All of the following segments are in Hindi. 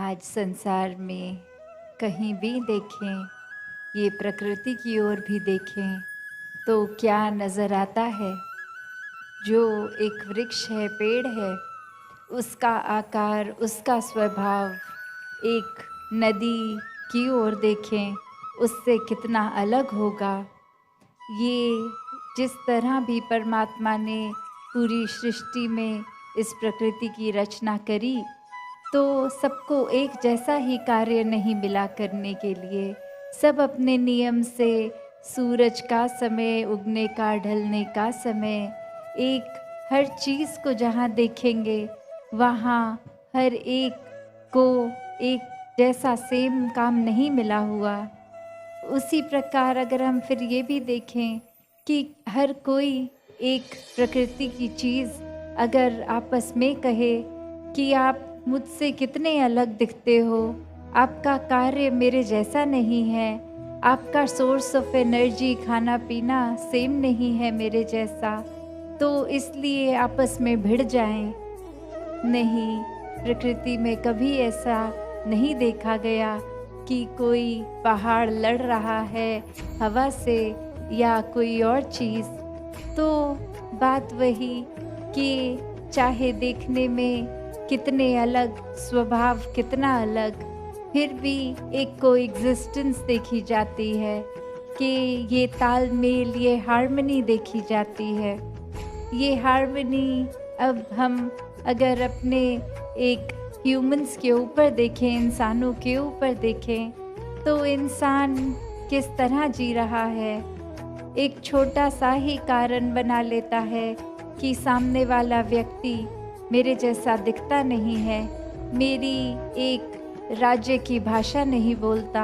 आज संसार में कहीं भी देखें, ये प्रकृति की ओर भी देखें, तो क्या नज़र आता है? जो एक वृक्ष है, पेड़ है, उसका आकार, उसका स्वभाव एक नदी की ओर देखें, उससे कितना अलग होगा। ये जिस तरह भी परमात्मा ने पूरी सृष्टि में इस प्रकृति की रचना करी, तो सबको एक जैसा ही कार्य नहीं मिला करने के लिए। सब अपने नियम से सूरज का समय, उगने का, ढलने का समय, एक हर चीज़ को जहाँ देखेंगे वहाँ हर एक को एक जैसा सेम काम नहीं मिला हुआ। उसी प्रकार अगर हम फिर ये भी देखें कि हर कोई एक प्रकृति की चीज़ अगर आपस में कहे कि आप मुझसे कितने अलग दिखते हो, आपका कार्य मेरे जैसा नहीं है, आपका सोर्स ऑफ एनर्जी, खाना पीना सेम नहीं है मेरे जैसा, तो इसलिए आपस में भिड़ जाएं। नहीं, प्रकृति में कभी ऐसा नहीं देखा गया कि कोई पहाड़ लड़ रहा है हवा से या कोई और चीज़। तो बात वही कि चाहे देखने में कितने अलग, स्वभाव कितना अलग, फिर भी एक कोएग्जिस्टेंस देखी जाती है कि ये तालमेल, ये हार्मनी देखी जाती है। ये हार्मनी अब हम अगर अपने एक ह्यूमंस के ऊपर देखें, इंसानों के ऊपर देखें, तो इंसान किस तरह जी रहा है। एक छोटा सा ही कारण बना लेता है कि सामने वाला व्यक्ति मेरे जैसा दिखता नहीं है, मेरी एक राज्य की भाषा नहीं बोलता,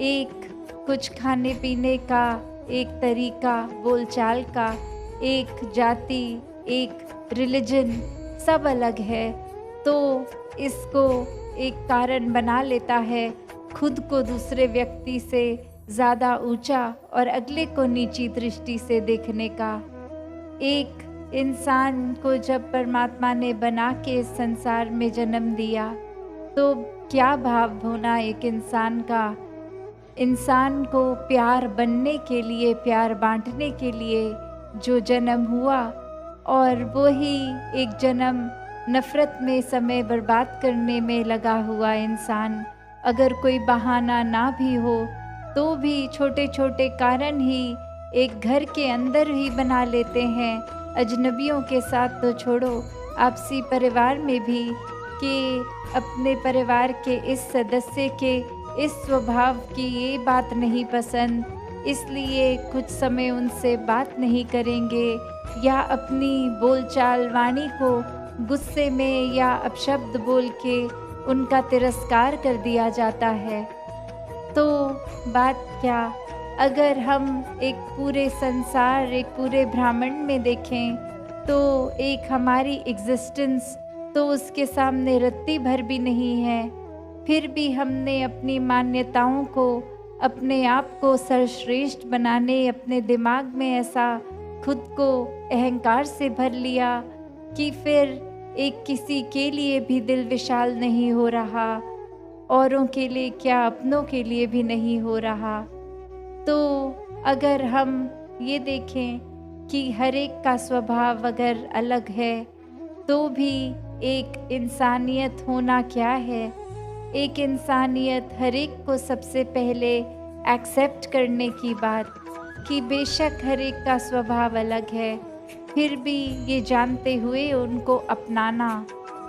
एक कुछ खाने पीने का एक तरीका, बोलचाल का, एक जाति, एक रिलीजन सब अलग है, तो इसको एक कारण बना लेता है खुद को दूसरे व्यक्ति से ज़्यादा ऊंचा और अगले को नीची दृष्टि से देखने का। एक इंसान को जब परमात्मा ने बना के इस संसार में जन्म दिया, तो क्या भाव होना एक इंसान का। इंसान को प्यार बनने के लिए, प्यार बांटने के लिए जो जन्म हुआ, और वही एक जन्म नफ़रत में समय बर्बाद करने में लगा हुआ इंसान, अगर कोई बहाना ना भी हो तो भी छोटे छोटे कारण ही एक घर के अंदर ही बना लेते हैं। अजनबियों के साथ तो छोड़ो, आपसी परिवार में भी, कि अपने परिवार के इस सदस्य के इस स्वभाव की ये बात नहीं पसंद, इसलिए कुछ समय उनसे बात नहीं करेंगे, या अपनी बोलचाल वाणी को गुस्से में या अपशब्द बोल के उनका तिरस्कार कर दिया जाता है। तो बात क्या, अगर हम एक पूरे संसार, एक पूरे ब्रह्मांड में देखें, तो एक हमारी एग्जिस्टेंस तो उसके सामने रत्ती भर भी नहीं है। फिर भी हमने अपनी मान्यताओं को, अपने आप को सर्वश्रेष्ठ बनाने, अपने दिमाग में ऐसा खुद को अहंकार से भर लिया कि फिर एक किसी के लिए भी दिल विशाल नहीं हो रहा, औरों के लिए क्या, अपनों के लिए भी नहीं हो रहा। तो अगर हम ये देखें कि हर एक का स्वभाव अगर अलग है, तो भी एक इंसानियत होना क्या है। एक इंसानियत हर एक को सबसे पहले एक्सेप्ट करने की बात, कि बेशक हर एक का स्वभाव अलग है, फिर भी ये जानते हुए उनको अपनाना,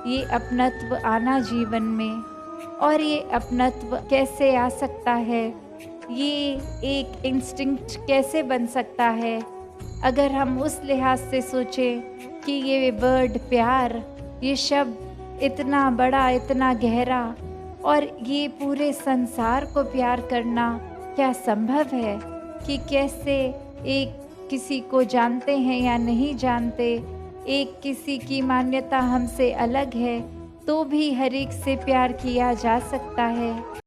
ये अपनत्व आना जीवन में। और ये अपनत्व कैसे आ सकता है, ये एक इंस्टिंक्ट कैसे बन सकता है, अगर हम उस लिहाज से सोचें कि ये वर्ड प्यार, ये शब्द इतना बड़ा, इतना गहरा, और ये पूरे संसार को प्यार करना क्या संभव है, कि कैसे एक किसी को जानते हैं या नहीं जानते, एक किसी की मान्यता हमसे अलग है, तो भी हर एक से प्यार किया जा सकता है।